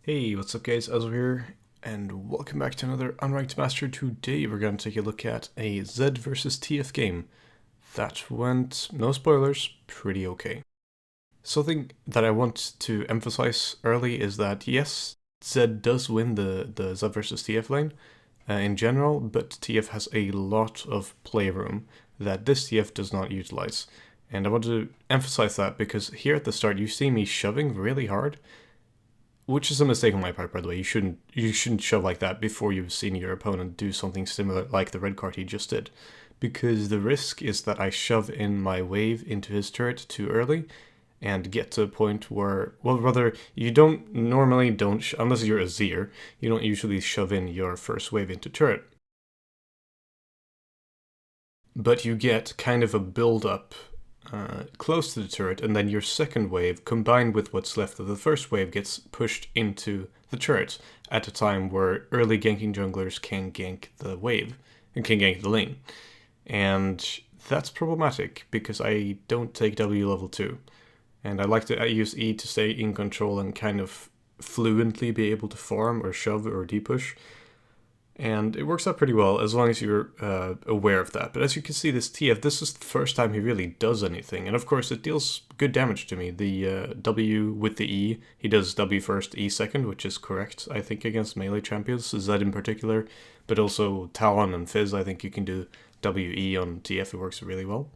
Hey, what's up guys, Azoh here, and welcome back to another Unranked Master. Today we're going to take a look at a ZED versus TF game that went, no spoilers, pretty okay. Something that I want to emphasize early is that yes, ZED does win the ZED versus TF lane in general, but TF has a lot of playroom that this TF does not utilize. And I want to emphasize that because here at the start you see me shoving really hard, which is a mistake on my part, by the way. You shouldn't shove like that before you've seen your opponent do something similar like the red card he just did, because the risk is that I shove in my wave into his turret too early and get to a point where, well, rather, you don't unless you're a Zir, you don't usually shove in your first wave into turret, but you get kind of a build up close to the turret, and then your second wave, combined with what's left of the first wave, gets pushed into the turret at a time where early ganking junglers can gank the wave and can gank the lane. And that's problematic because I don't take W level 2. And I use E to stay in control and kind of fluently be able to farm or shove or depush. And it works out pretty well as long as you're aware of that. But as you can see, this TF, this is the first time he really does anything. And of course, it deals good damage to me. The W with the E, he does W first, E second, which is correct, I think, against melee champions, Zed in particular. But also Talon and Fizz, I think you can do WE on TF, it works really well.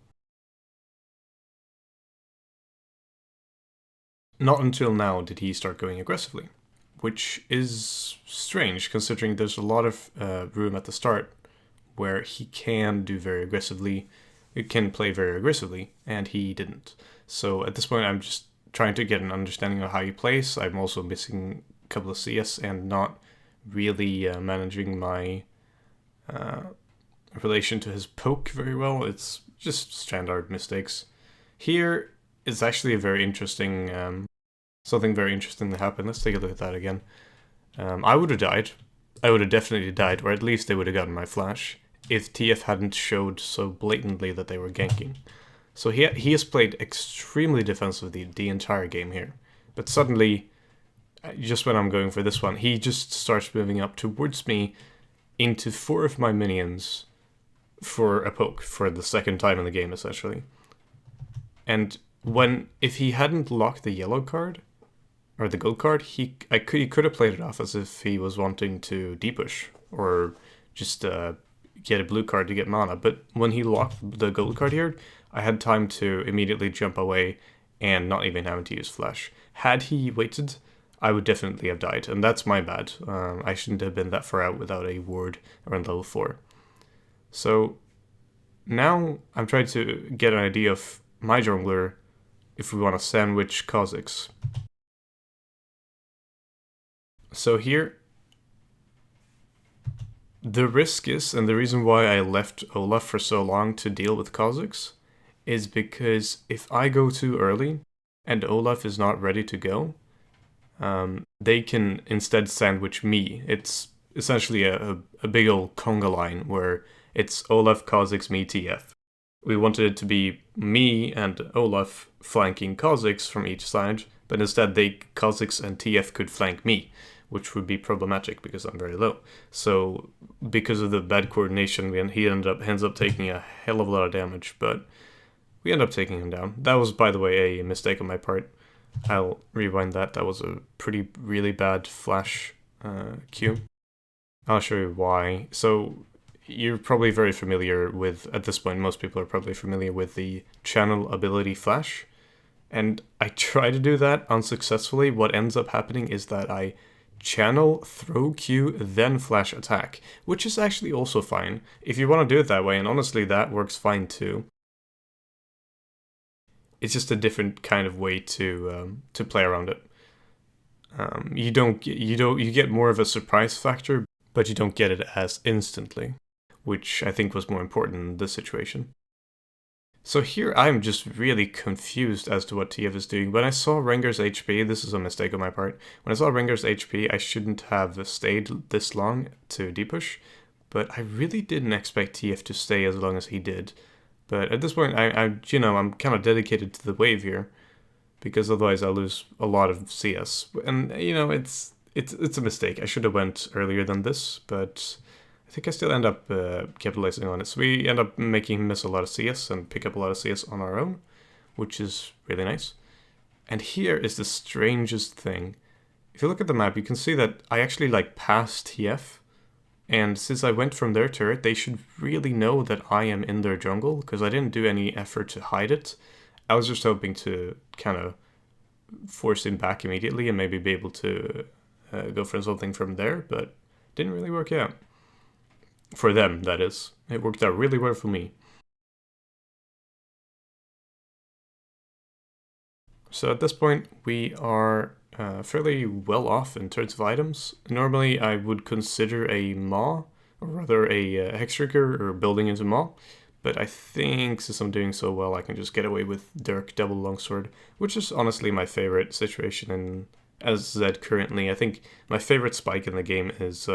Not until now did he start going aggressively, which is strange considering there's a lot of room at the start where he can do very aggressively, it can play very aggressively, and he didn't. So at this point, I'm just trying to get an understanding of how he plays. I'm also missing a couple of CS and not really managing my relation to his poke very well. It's just standard mistakes. Here is actually a very interesting something very interesting that happened. Let's take a look at that again. I would have died. I would have definitely died, or at least they would have gotten my flash, if TF hadn't showed so blatantly that they were ganking. So he has played extremely defensively the entire game here. But suddenly, just when I'm going for this one, he just starts moving up towards me into 4 of my minions for a poke, for the second time in the game, essentially. And if he hadn't locked the yellow card, or the gold card, he could have played it off as if he was wanting to depush or just get a blue card to get mana. But when he locked the gold card here, I had time to immediately jump away and not even having to use flash. Had he waited, I would definitely have died, and that's my bad. I shouldn't have been that far out without a ward around level 4. So now I'm trying to get an idea of my jungler if we want to sandwich Kha'zix. So here, the risk is, and the reason why I left Olaf for so long to deal with Kha'zix, is because if I go too early and Olaf is not ready to go, they can instead sandwich me. It's essentially a big old conga line where it's Olaf, Kha'zix, me, TF. We wanted it to be me and Olaf flanking Kha'zix from each side, but instead Kha'zix and TF could flank me, which would be problematic because I'm very low. So because of the bad coordination, he ends up taking a hell of a lot of damage, but we end up taking him down. That was, by the way, a mistake on my part. I'll rewind that. That was a really bad flash Q. I'll show you why. So you're probably very familiar with, at this point, most people are probably familiar with the channel ability flash. And I try to do that unsuccessfully. What ends up happening is that I channel, throw Q, then flash attack, which is actually also fine if you want to do it that way, and honestly that works fine too. It's just a different kind of way to play around it. You get more of a surprise factor, but you don't get it as instantly, which I think was more important in this situation. So here I'm just really confused as to what TF is doing. When I saw Rengar's HP, this is a mistake on my part, when I saw Rengar's HP, I shouldn't have stayed this long to depush, but I really didn't expect TF to stay as long as he did. But at this point, I'm kind of dedicated to the wave here, because otherwise I'll lose a lot of CS. And, it's it's a mistake. I should have went earlier than this, but I think I still end up capitalizing on it. So we end up making him miss a lot of CS and pick up a lot of CS on our own, which is really nice. And here is the strangest thing. If you look at the map, you can see that I actually like passed TF. And since I went from their turret, they should really know that I am in their jungle, because I didn't do any effort to hide it. I was just hoping to kind of force him back immediately and maybe be able to go for something from there, but didn't really work out. For them, that is. It worked out really well for me. So at this point, we are fairly well off in terms of items. Normally, I would consider a Maw, or rather a Hex Trigger, or building into Maw. But I think since I'm doing so well, I can just get away with Dirk double longsword, which is honestly my favorite situation in as ZED currently. I think my favorite spike in the game is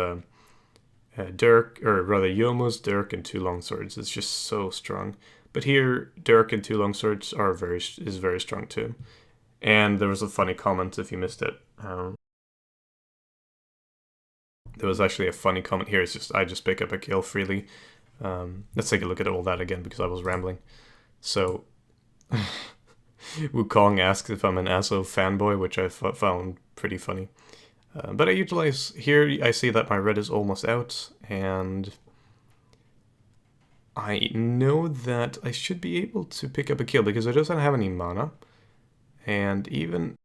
Dirk, or rather Youmuu's Dirk and 2 longswords. It's just so strong. But here, Dirk and 2 longswords is very strong too. And there was a funny comment if you missed it. There was actually a funny comment here. It's just I just pick up a kill freely. Let's take a look at all that again because I was rambling. So, Wukong asks if I'm an Azoh fanboy, which I found pretty funny. But I utilize here. I see that my red is almost out, and I know that I should be able to pick up a kill because I don't have any mana. And even,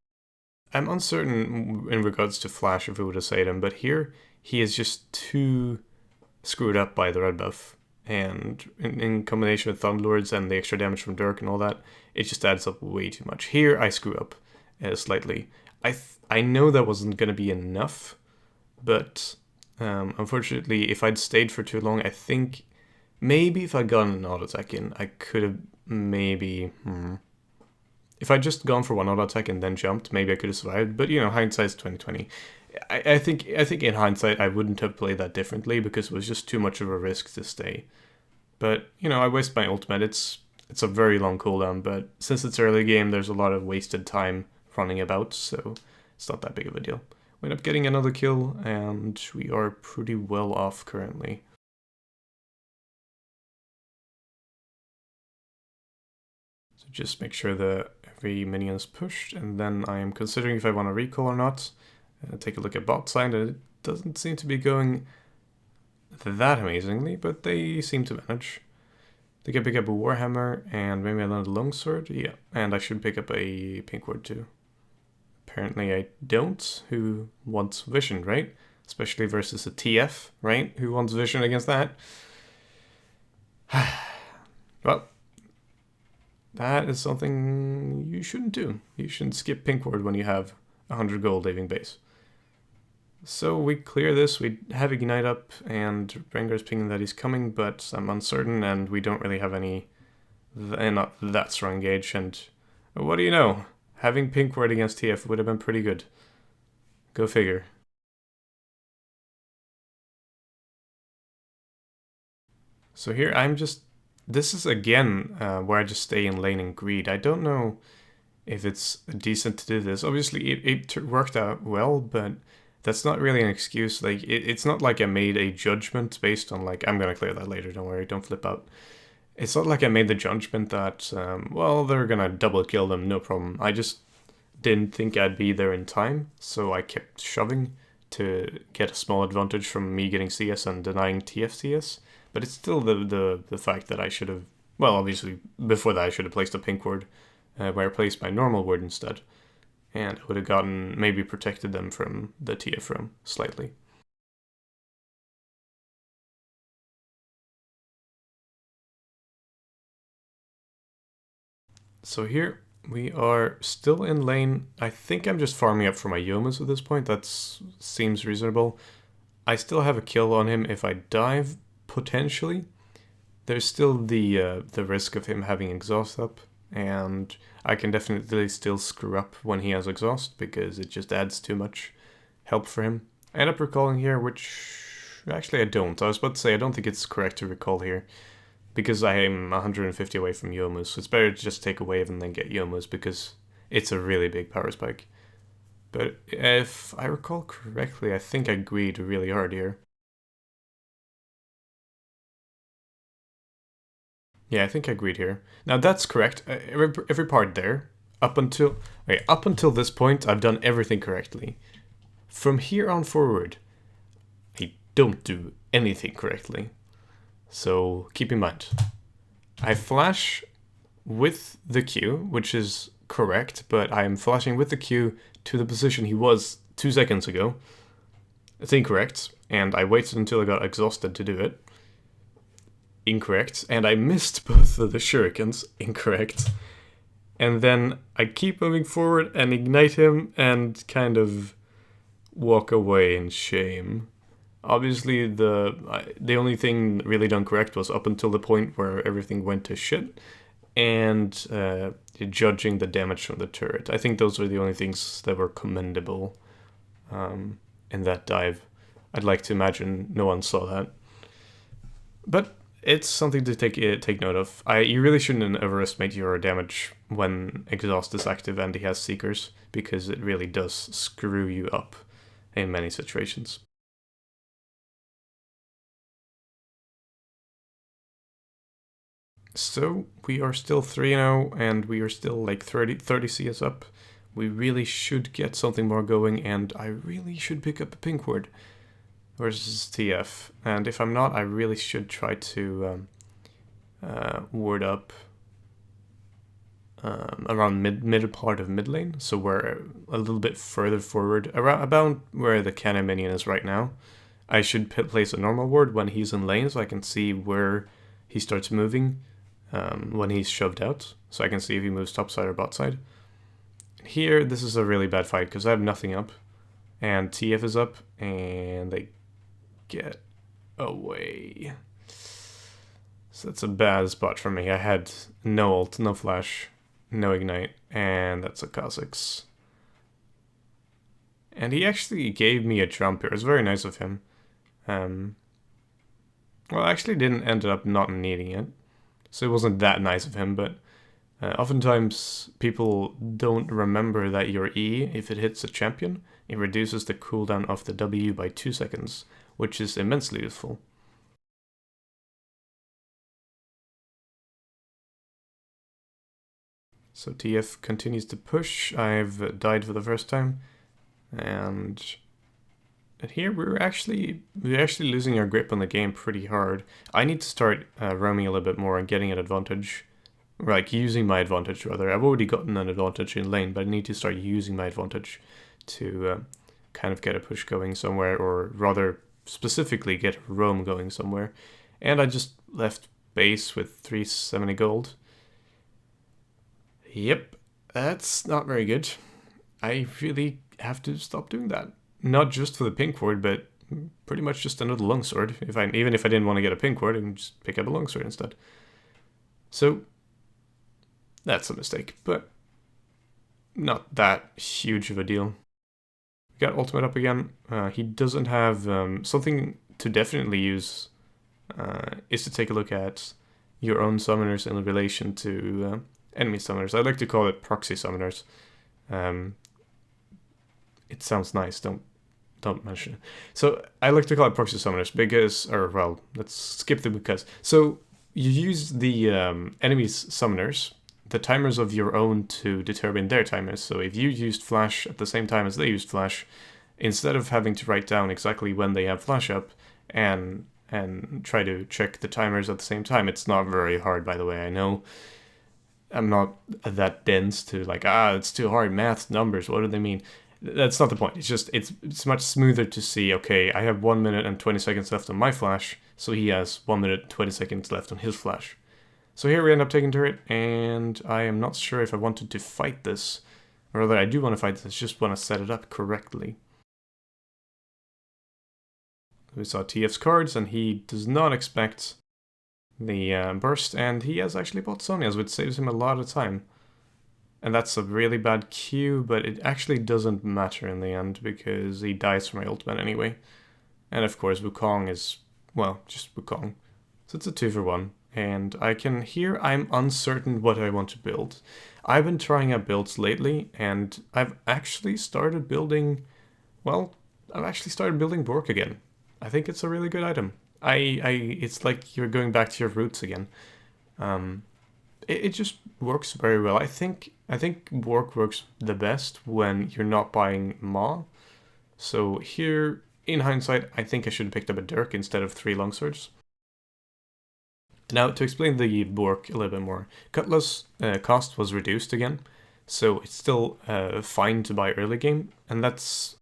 I'm uncertain in regards to Flash if we would have saved him, but here he is just too screwed up by the red buff. And in combination with Thunderlords and the extra damage from Dirk and all that, it just adds up way too much. Here I screw up slightly. I know that wasn't going to be enough, but unfortunately, if I'd stayed for too long, I think maybe if I'd gotten an auto attack in, I could have maybe... If I'd just gone for one auto attack and then jumped, maybe I could have survived. But, you know, hindsight's 20/20. I think in hindsight, I wouldn't have played that differently because it was just too much of a risk to stay. But, you know, I waste my ultimate. It's a very long cooldown, but since it's early game, there's a lot of wasted time running about, so it's not that big of a deal. We end up getting another kill, and we are pretty well off currently. So just make sure that every minion is pushed, and then I am considering if I want to recall or not. Take a look at bot side, and it doesn't seem to be going that amazingly, but they seem to manage. They can pick up a Warhammer and maybe another longsword. Yeah, and I should pick up a pink ward too. Apparently I don't. Who wants vision, right? Especially versus a TF, right? Who wants vision against that? Well, that is something you shouldn't do. You shouldn't skip pink ward when you have 100 gold leaving base. So we clear this, we have Ignite up, and Rengar's pinging that he's coming, but I'm uncertain, and we don't really have any, not that strong engage, and what do you know? Having pink ward against TF would have been pretty good. Go figure. So here I'm just, this is again where I just stay in lane and greed. I don't know if it's decent to do this. Obviously it worked out well, but that's not really an excuse. Like, it's not like I made a judgment based on, like, I'm gonna clear that later, don't worry, don't flip out. It's not like I made the judgment that, well, they're gonna double kill them, no problem. I just didn't think I'd be there in time, so I kept shoving to get a small advantage from me getting CS and denying TF CS. But it's still the fact that I should have, well, obviously, before that I should have placed a pink ward, where I placed my normal ward instead. And I would have gotten, maybe protected them from the TF room slightly. So here we are still in lane. I think I'm just farming up for my Youmuu's at this point. That seems reasonable. I still have a kill on him if I dive, potentially. There's still the risk of him having exhaust up, and I can definitely still screw up when he has exhaust because it just adds too much help for him. I end up recalling here, which actually I don't. I was about to say I don't think it's correct to recall here because I am 150 away from Youmuu's, so it's better to just take a wave and then get Youmuu's because it's a really big power spike. But if I recall correctly, I think I greed really hard here. Yeah, I think I agreed here. Now that's correct. Every part there, up until this point, I've done everything correctly. From here on forward, I don't do anything correctly. So keep in mind, I flash with the Q, which is correct, but I am flashing with the Q to the position he was 2 seconds ago. It's incorrect, and I waited until I got exhausted to do it. Incorrect, and I missed both of the shurikens. Incorrect. And then I keep moving forward and ignite him and kind of walk away in shame. Obviously, the only thing really done correct was up until the point where everything went to shit, and judging the damage from the turret. I think those are the only things that were commendable in that dive. I'd like to imagine no one saw that. But it's something to take note of. You really shouldn't overestimate your damage when Exhaust is active and he has Seekers, because it really does screw you up in many situations. So we are still 3-0 and we are still like 30 CS up. We really should get something more going, and I really should pick up a pink ward versus TF. And if I'm not, I really should try to ward up around middle part of mid lane, so we're a little bit further forward, about where the cannon minion is right now. I should place a normal ward when he's in lane, so I can see where he starts moving when he's shoved out, so I can see if he moves topside or bot side. Here, this is a really bad fight because I have nothing up, and TF is up, and they get away. So that's a bad spot for me. I had no ult, no flash, no ignite, and that's a Kha'zix. And he actually gave me a jump here. It was very nice of him. Well, I actually didn't end up not needing it, so it wasn't that nice of him, but oftentimes people don't remember that your E, if it hits a champion, it reduces the cooldown of the W by 2 seconds, which is immensely useful. So TF continues to push. I've died for the first time, and here we're actually losing our grip on the game pretty hard. I need to start roaming a little bit more and getting an advantage, like using my advantage rather. I've already gotten an advantage in lane, but I need to start using my advantage to kind of get a push going somewhere, or rather specifically get a roam going somewhere. And I just left base with 370 gold. Yep, that's not very good. I really have to stop doing that. Not just for the pink ward, but pretty much just another longsword. Even if I didn't want to get a pink ward, I can just pick up a longsword instead. So that's a mistake, but not that huge of a deal. We got ultimate up again. He doesn't have something to definitely use. Is to take a look at your own summoners in relation to enemy summoners. I like to call it proxy summoners. It sounds nice. Don't mention it. So I like to call it proxy summoners because, or well, let's skip the because. So you use the enemy's summoners, the timers of your own, to determine their timers. So if you used flash at the same time as they used flash, instead of having to write down exactly when they have flash up and try to check the timers at the same time, it's not very hard, by the way. I know I'm not that dense to like, it's too hard, math, numbers, what do they mean? That's not the point. It's just, it's much smoother to see, okay, I have 1 minute and 20 seconds left on my flash, so he has 1 minute and 20 seconds left on his flash. So here we end up taking turret, and I am not sure if I wanted to fight this, or rather I do want to fight this, I just want to set it up correctly. We saw TF's cards, and he does not expect the burst, and he has actually bought Sonya's, which saves him a lot of time. And that's a really bad Q, but it actually doesn't matter in the end, because he dies for my ultimate anyway. And of course, Wukong is, well, just Wukong. So it's a 2-for-1. and I'm uncertain what I want to build. I've been trying out builds lately, and I've actually started building, BotrK again. I think it's a really good item. It's like you're going back to your roots again. Um, it just works very well. I think BotrK works the best when you're not buying Ma. So here, in hindsight, I think I should have picked up a Dirk instead of 3 longswords. Now, to explain the BotrK a little bit more, Cutlass cost was reduced again, so it's still fine to buy early game, and that's...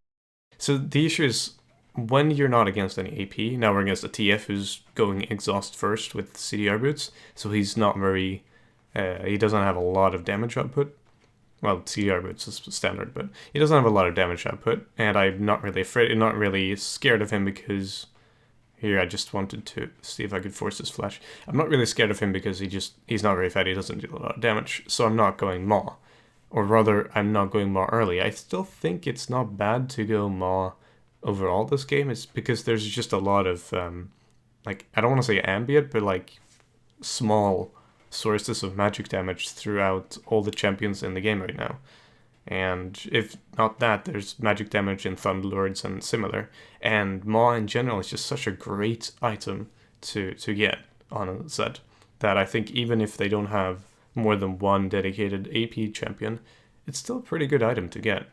So the issue is, when you're not against any AP, now we're against a TF who's going exhaust first with CDR boots, so he's not very... he doesn't have a lot of damage output. Well, CDR boots is standard, but he doesn't have a lot of damage output, and I'm not really scared of him because... Here, I just wanted to see if I could force his flash. I'm not really scared of him because he's not very fat, he doesn't do a lot of damage, so I'm not going Maw. Or rather, I'm not going Maw early. I still think it's not bad to go Maw overall this game. It's because there's just a lot of, like, I don't want to say ambient, but like small sources of magic damage throughout all the champions in the game right now. And if not that, there's magic damage in Thunderlords and similar. And Maw in general is just such a great item to get on a Zed that I think even if they don't have more than one dedicated AP champion, it's still a pretty good item to get.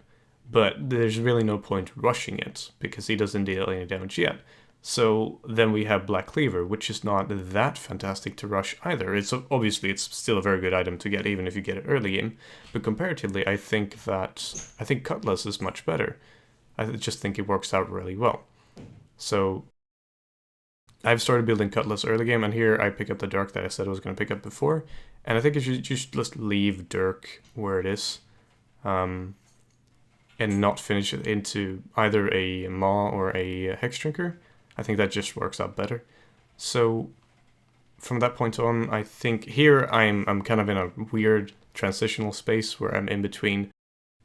But there's really no point rushing it because he doesn't deal any damage yet. So then we have Black Cleaver, which is not that fantastic to rush either. It's still a very good item to get, even if you get it early game. But comparatively, I think Cutlass is much better. I just think it works out really well. So I've started building Cutlass early game, and here I pick up the Dirk that I said I was going to pick up before. And I think you should just leave Dirk where it is, and not finish it into either a Maw or a Hex Drinker. I think that just works out better. So from that point on, I think here I'm kind of in a weird transitional space where I'm in between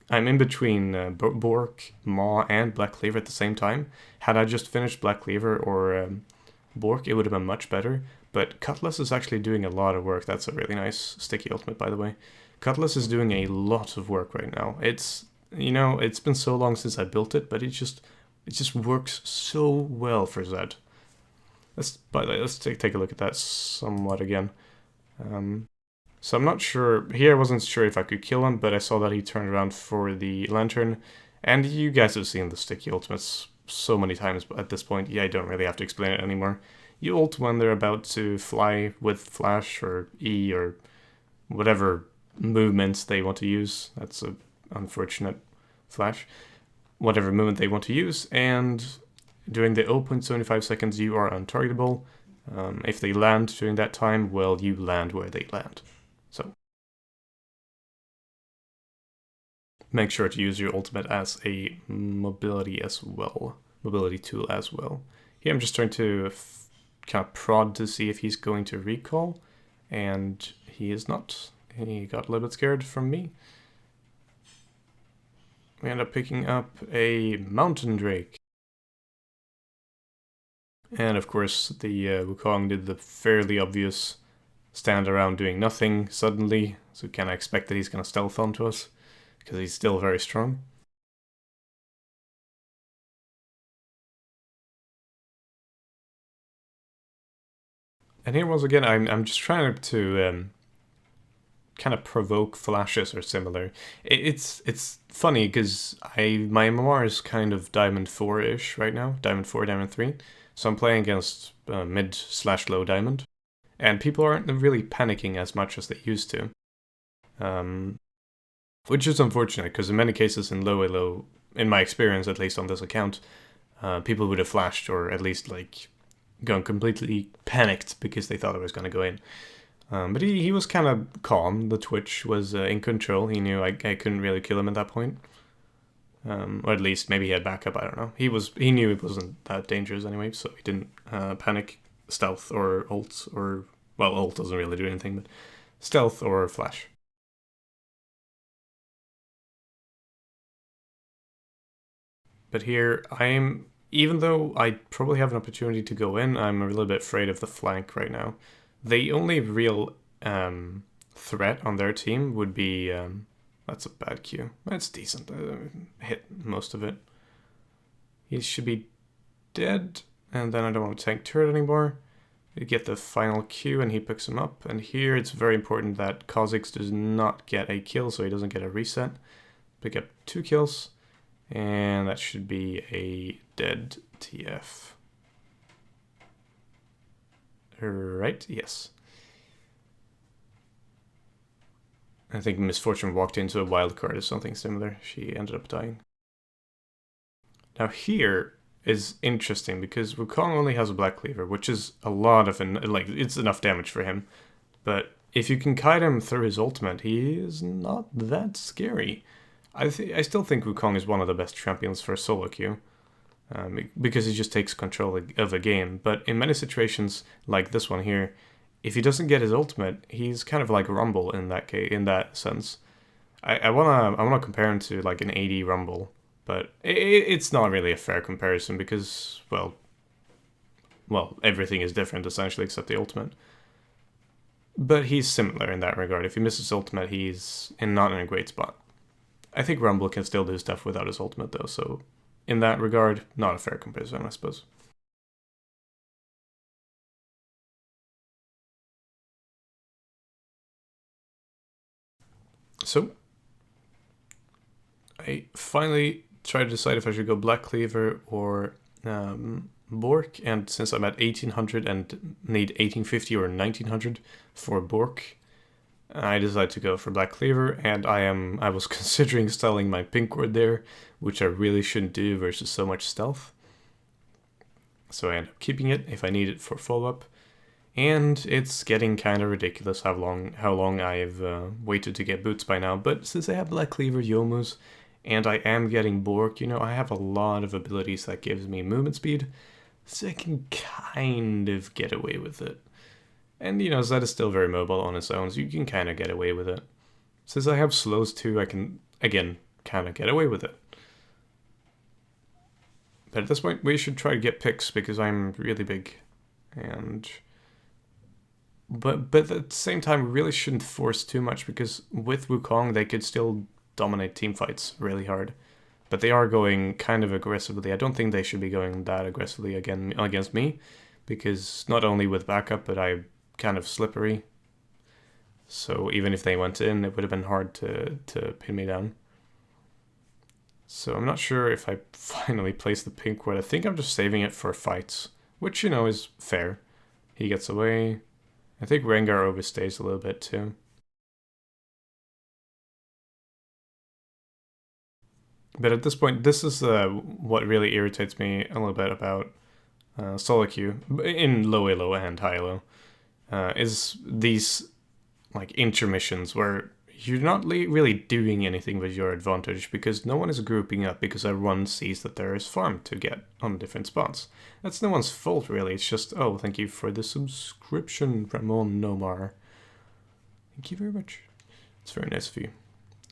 BotrK, Maw, and Black Cleaver at the same time. Had I just finished Black Cleaver or BotrK, it would have been much better. But Cutlass is actually doing a lot of work. That's a really nice sticky ultimate, by the way. Cutlass is doing a lot of work right now. It's been so long since I built it, but it just works so well for Zed. Let's take a look at that somewhat again. So I'm not sure, here I wasn't sure if I could kill him, but I saw that he turned around for the lantern, and you guys have seen the sticky ultimates so many times at this point, I don't really have to explain it anymore. You ult when they're about to fly with flash or E or whatever movements they want to use. That's an unfortunate flash. Whatever movement they want to use, and during the 0.75 seconds you are untargetable. If they land during that time, well, you land where they land. So make sure to use your ultimate as a mobility tool as well. Here I'm just trying to kind of prod to see if he's going to recall, and he is not. He got a little bit scared from me. We end up picking up a Mountain Drake. And of course, the Wukong did the fairly obvious stand around doing nothing suddenly, so can I expect that he's going to stealth onto us, because he's still very strong. And here once again, I'm just trying to kind of provoke flashes or similar. It's funny because my MMR is kind of Diamond 4-ish right now, Diamond 4, Diamond 3. So I'm playing against mid/low Diamond, and people aren't really panicking as much as they used to, which is unfortunate because in many cases in low elo, in my experience at least on this account, people would have flashed or at least like gone completely panicked because they thought I was going to go in. But he was kind of calm. The Twitch was in control. He knew I couldn't really kill him at that point. Or at least maybe he had backup, I don't know. He knew it wasn't that dangerous anyway, so he didn't panic, stealth, or ult, or... Well, ult doesn't really do anything, but stealth or flash. But here, even though I probably have an opportunity to go in, I'm a little bit afraid of the flank right now. the only real threat on their team would be... that's a bad Q. That's decent. Hit most of it. He should be dead, and then I don't want to tank turret anymore. You get the final Q and he picks him up, and here it's very important that Kha'Zix does not get a kill, so he doesn't get a reset. Pick up 2 kills, and that should be a dead TF. Right? Yes. I think Misfortune walked into a wild card or something similar. She ended up dying. Now here is interesting because Wukong only has a Black Cleaver, which is a lot of, like, it's enough damage for him. But if you can kite him through his ultimate, he is not that scary. I still think Wukong is one of the best champions for solo queue. Because he just takes control of a game. But in many situations, like this one here, if he doesn't get his ultimate, he's kind of like Rumble in that sense. I wanna compare him to like an AD Rumble, but it's not really a fair comparison because well, everything is different essentially except the ultimate. But he's similar in that regard. If he misses ultimate, he's not in a great spot. I think Rumble can still do stuff without his ultimate though, so in that regard, not a fair comparison, I suppose. So, I finally tried to decide if I should go Black Cleaver or BotrK, and since I'm at 1800 and need 1850 or 1900 for BotrK, I decided to go for Black Cleaver, and I was considering styling my pink ward there, which I really shouldn't do versus so much stealth. So I end up keeping it if I need it for follow-up. And it's getting kind of ridiculous how long I've waited to get boots by now. But since I have Black Cleaver, Youmu's, and I am getting BotrK, you know, I have a lot of abilities that gives me movement speed, so I can kind of get away with it. And, you know, Zed is still very mobile on his own, so you can kind of get away with it. Since I have slows too, I can, again, kind of get away with it. But at this point, we should try to get picks, because I'm really big. But at the same time, we really shouldn't force too much, because with Wukong, they could still dominate team fights really hard. But they are going kind of aggressively. I don't think they should be going that aggressively again against me, because not only with backup, but I'm kind of slippery. So even if they went in, it would have been hard to pin me down. So I'm not sure if I finally place the pink ward. I think I'm just saving it for fights, which, you know, is fair. He gets away. I think Rengar overstays a little bit too. But at this point, this is what really irritates me a little bit about solo queue, in low elo and high elo, is these like intermissions where you're not really doing anything with your advantage because no one is grouping up because everyone sees that there is farm to get on different spots. That's no one's fault really, it's just, oh, thank you for the subscription, Ramon Nomar. Thank you very much. It's very nice of you.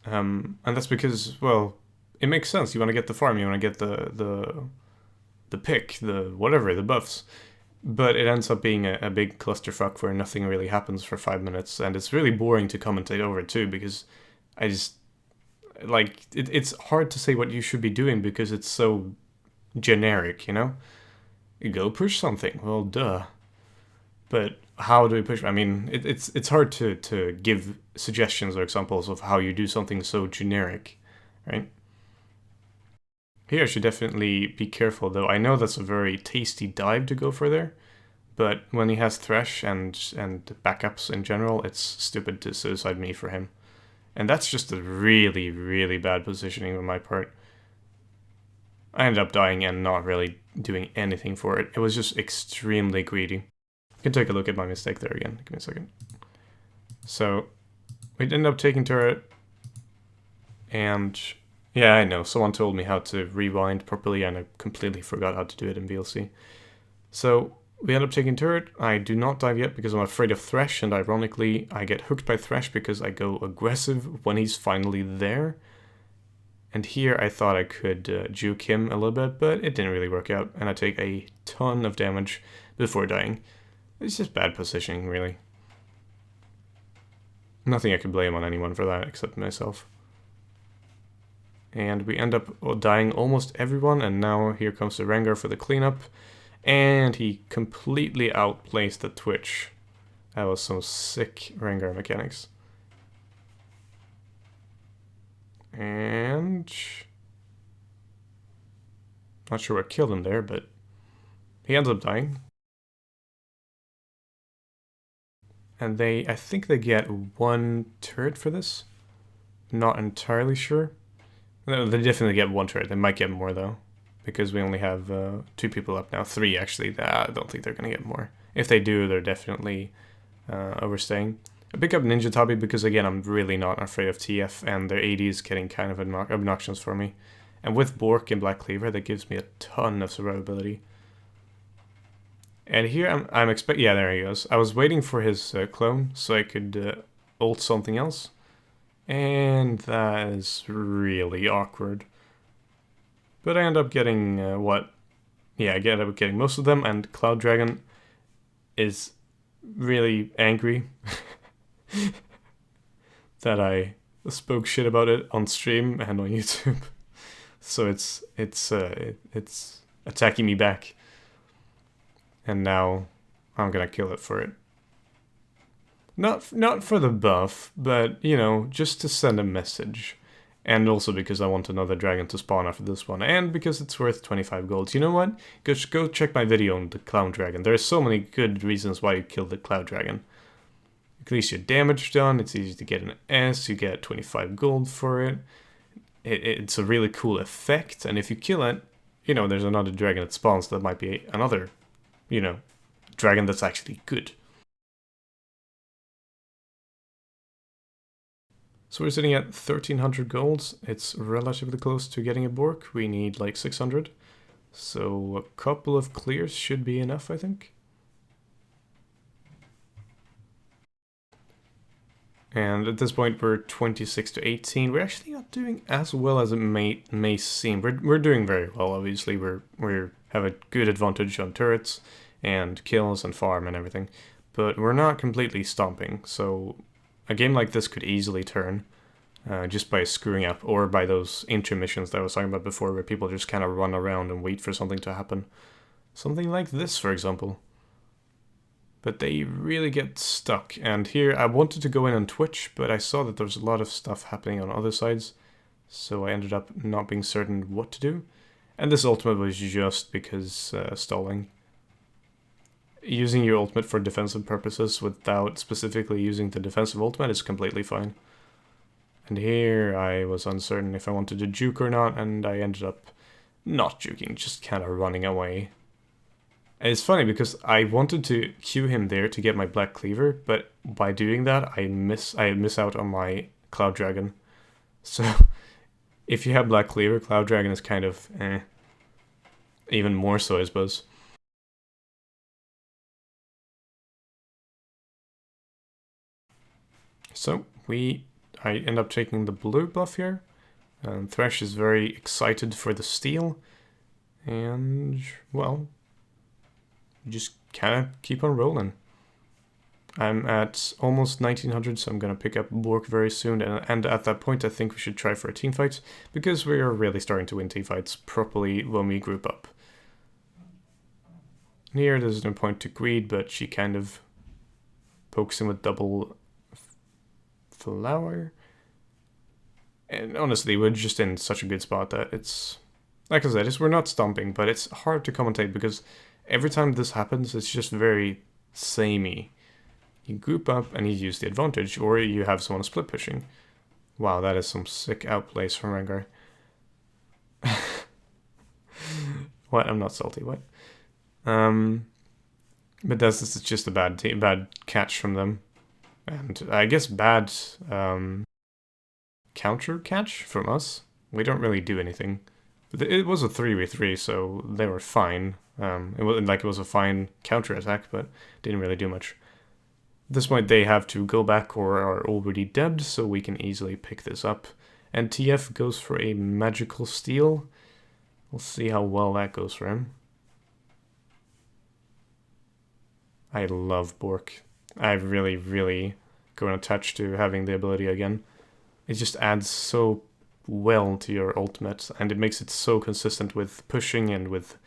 And that's because, well, it makes sense. You want to get the farm, you want to get the pick, the whatever, the buffs. But it ends up being a big clusterfuck where nothing really happens for 5 minutes, and it's really boring to commentate over it too, because I just, like, it's hard to say what you should be doing because it's so generic, you know? You go push something, well, duh. But how do we push? I mean, it's hard to give suggestions or examples of how you do something so generic, right? Here I should definitely be careful, though. I know that's a very tasty dive to go for there, but when he has Thresh and backups in general, it's stupid to suicide me for him. And that's just a really, really bad positioning on my part. I ended up dying and not really doing anything for it. It was just extremely greedy. You can take a look at my mistake there again. Give me a second. So, we ended up taking turret, and yeah, I know, someone told me how to rewind properly and I completely forgot how to do it in VLC. So, we end up taking turret. I do not dive yet because I'm afraid of Thresh, and ironically, I get hooked by Thresh because I go aggressive when he's finally there. And here I thought I could juke him a little bit, but it didn't really work out, and I take a ton of damage before dying. It's just bad positioning, really. Nothing I could blame on anyone for that except myself. And we end up dying almost everyone, and now here comes the Rengar for the cleanup. And he completely outplays the Twitch. That was some sick Rengar mechanics. And... not sure what killed him there, but he ends up dying. And I think they get 1 turret for this. Not entirely sure. No, they definitely get 1 turret. They might get more though, because we only have 2 people up now. 3 actually. I don't think they're gonna get more. If they do, they're definitely overstaying. I pick up Ninja Tabi because again, I'm really not afraid of TF, and their AD is getting kind of obnoxious for me. And with BotrK and Black Cleaver, that gives me a ton of survivability. And here I'm expecting, yeah, there he goes. I was waiting for his clone so I could ult something else. And that is really awkward. But I end up getting what? Yeah, I end up getting most of them, and Cloud Dragon is really angry that I spoke shit about it on stream and on YouTube. So it's attacking me back. And now I'm gonna kill it for it. Not for the buff, but, you know, just to send a message. And also because I want another dragon to spawn after this one, and because it's worth 25 golds. You know what? Go check my video on the Cloud Dragon. There are so many good reasons why you kill the Cloud Dragon. At least your damage done, it's easy to get an S, you get 25 gold for it. It's a really cool effect, and if you kill it, you know, there's another dragon that spawns that might be another, you know, dragon that's actually good. So we're sitting at 1300 golds. It's relatively close to getting a BotrK. We need like 600. So a couple of clears should be enough, I think. And at this point we're 26 to 18. We're actually not doing as well as it may seem. We're doing very well, obviously. We have a good advantage on turrets and kills and farm and everything. But we're not completely stomping, so a game like this could easily turn just by screwing up, or by those intermissions that I was talking about before, where people just kind of run around and wait for something to happen. Something like this, for example. But they really get stuck, and here I wanted to go in on Twitch, but I saw that there was a lot of stuff happening on other sides, so I ended up not being certain what to do. And this ultimate was just because stalling. Using your ultimate for defensive purposes without specifically using the defensive ultimate is completely fine. And here I was uncertain if I wanted to juke or not, and I ended up not juking, just kind of running away. And it's funny because I wanted to Q him there to get my Black Cleaver, but by doing that I miss out on my Cloud Dragon. So if you have Black Cleaver, Cloud Dragon is kind of even more so, I suppose. So I end up taking the blue buff here. Thresh is very excited for the steal. And, well, just kind of keep on rolling. I'm at almost 1900, so I'm going to pick up BotrK very soon. And at that point, I think we should try for a team fight, because we are really starting to win team fights properly when we group up. Here, there's no point to greed, but she kind of pokes him with double flower. And honestly, we're just in such a good spot that it's, like I said, we're not stomping, but it's hard to commentate because every time this happens, it's just very samey. You group up and you use the advantage, or you have someone split pushing. Wow, that is some sick outplays from Rengar. What? I'm not salty, what? But this is just a bad catch from them. And I guess bad counter catch from us. We don't really do anything. It was a 3v3, so they were fine. It wasn't like it was a fine counter attack, but didn't really do much. At this point, they have to go back or are already dead, so we can easily pick this up. And TF goes for a magical steal. We'll see how well that goes for him. I love BotrK. I really, really going attached to having the ability again. It just adds so well to your ultimate, and it makes it so consistent with pushing and with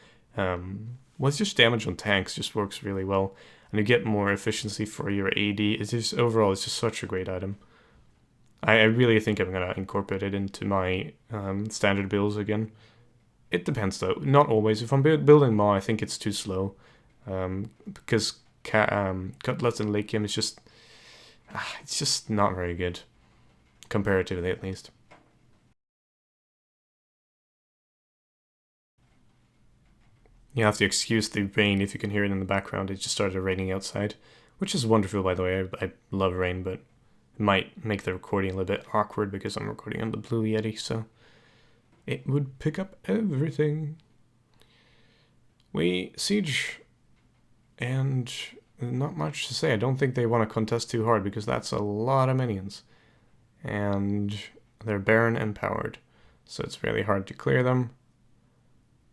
just damage on tanks just works really well, and you get more efficiency for your AD. It's just overall, it's just such a great item. I really think I'm gonna incorporate it into my standard builds again. It depends though, not always. If I'm building Ma, I think it's too slow, because Cutlets and Lakium is just it's just not very good, comparatively at least. You have to excuse the rain if you can hear it in the background. It just started raining outside, which is wonderful, by the way. I love rain, but it might make the recording a little bit awkward because I'm recording on the Blue Yeti, so it would pick up everything. We siege, and not much to say. I don't think they want to contest too hard because that's a lot of minions. And they're Baron empowered, so it's really hard to clear them.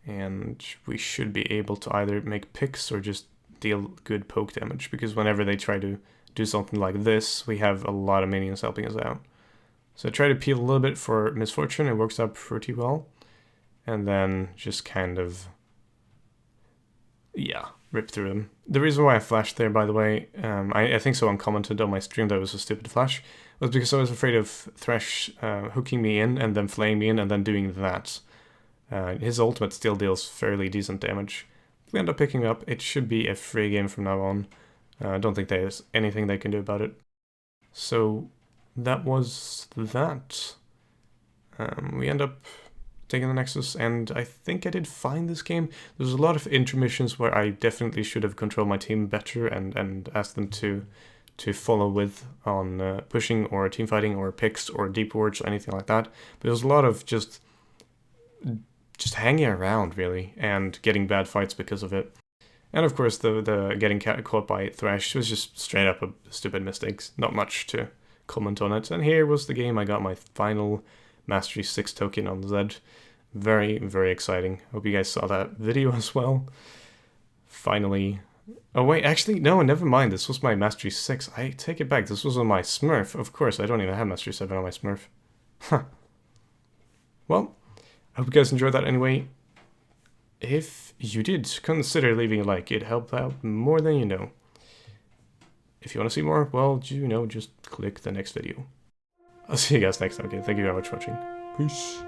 And we should be able to either make picks or just deal good poke damage, because whenever they try to do something like this, we have a lot of minions helping us out. So I try to peel a little bit for Misfortune, it works out pretty well. And then just kind of, yeah, rip through them. The reason why I flashed there, by the way, I think someone commented on my stream that it was a stupid flash, was because I was afraid of Thresh hooking me in and then flaying me in and then doing that. His ultimate still deals fairly decent damage. If we end up picking up, it should be a free game from now on. I don't think there's anything they can do about it. So that was that. We end up taking the Nexus, and I think I did fine this game. There's a lot of intermissions where I definitely should have controlled my team better and asked them to follow with on pushing or team fighting or picks or deep wards or anything like that. But there's a lot of just hanging around, really, and getting bad fights because of it. And of course, the getting caught by Thresh was just straight up a stupid mistake. Not much to comment on it. And here was the game. I got my final Mastery 6 token on ZED. Very, very exciting. Hope you guys saw that video as well. Finally. Oh wait, actually, no, never mind. This was my Mastery 6. I take it back. This was on my Smurf. Of course, I don't even have Mastery 7 on my Smurf. Huh. Well, I hope you guys enjoyed that anyway. If you did, consider leaving a like. It helped out more than you know. If you want to see more, well, you know, just click the next video. I'll see you guys next time. Okay, thank you very much for watching. Peace.